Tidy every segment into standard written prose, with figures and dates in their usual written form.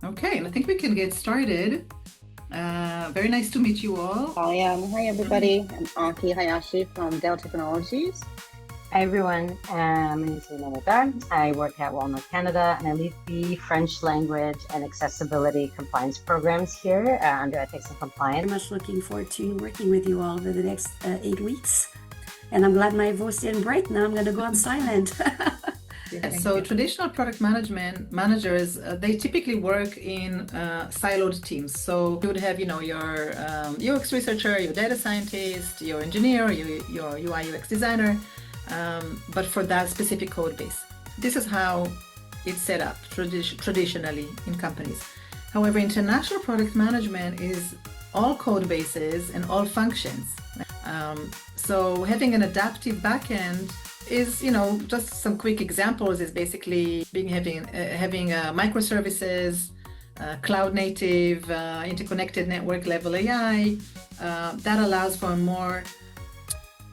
Okay, and I think we can get started. Very nice to meet you all. Talia, hi everybody. I'm Aki Hayashi from Dell Technologies. Hi everyone, my name is Renata. I work at Walmart Canada and I lead the French language and accessibility compliance programs here under Ethics and Compliance. Very much looking forward to working with you all over the next 8 weeks. And I'm glad my voice didn't break. Now I'm going to go on silent. So traditional product management managers, they typically work in siloed teams. So you would have, your UX researcher, your data scientist, your engineer, your UI UX designer, but for that specific code base. This is how it's set up traditionally in companies. However, international product management is all code bases and all functions. So having an adaptive backend is, just some quick examples is basically having microservices, cloud native, interconnected network level AI, that allows for a more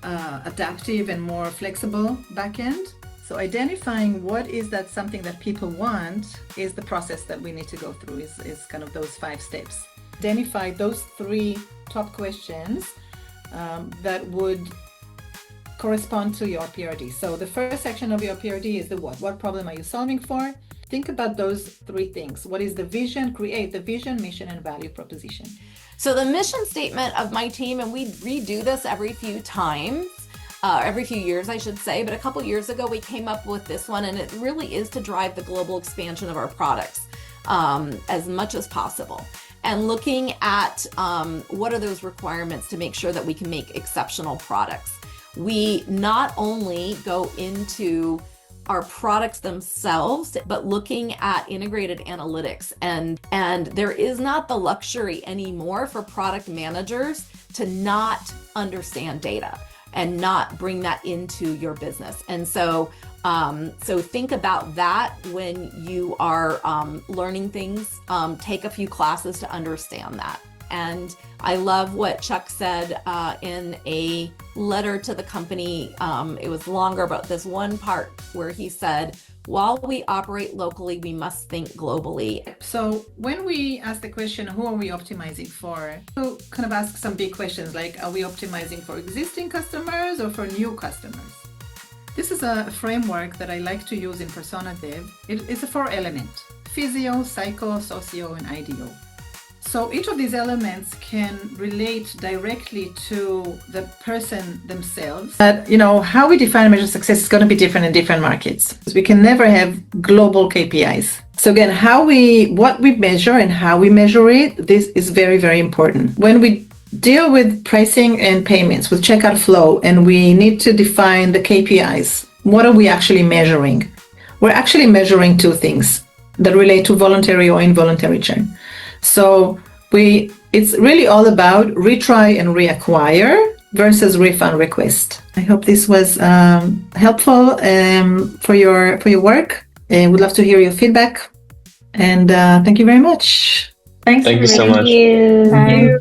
adaptive and more flexible backend. So identifying what is that something that people want is the process that we need to go through, is kind of those 5 steps. Identify those 3 top questions that would correspond to your PRD. So the first section of your PRD is the what. What problem are you solving for? Think about those 3 things. What is the vision? Create the vision, mission, and value proposition. So the mission statement of my team, and we redo this every few years, I should say, but a couple years ago we came up with this one, and it really is to drive the global expansion of our products as much as possible. And looking at what are those requirements to make sure that we can make exceptional products. We not only go into our products themselves, but looking at integrated analytics. And there is not the luxury anymore for product managers to not understand data and not bring that into your business. And so think about that when you are learning things. Take a few classes to understand that. And I love what Chuck said in a letter to the company. It was longer, but this one part where he said, while we operate locally, we must think globally. So when we ask the question, who are we optimizing for? So kind of ask some big questions like, are we optimizing for existing customers or for new customers? This is a framework that I like to use in Personative. It's a 4-element: physio, psycho, socio, and IDEO. So each of these elements can relate directly to the person themselves. But, how we define and measure success is going to be different in different markets. We can never have global KPIs. So again, what we measure and how we measure it, this is very, very important. When we deal with pricing and payments, with checkout flow, and we need to define the KPIs, what are we actually measuring? We're actually measuring 2 things that relate to voluntary or involuntary churn. So it's really all about retry and reacquire versus refund request. I hope this was helpful for your work. Would love to hear your feedback. And thank you very much. Thank you so much. Thank you.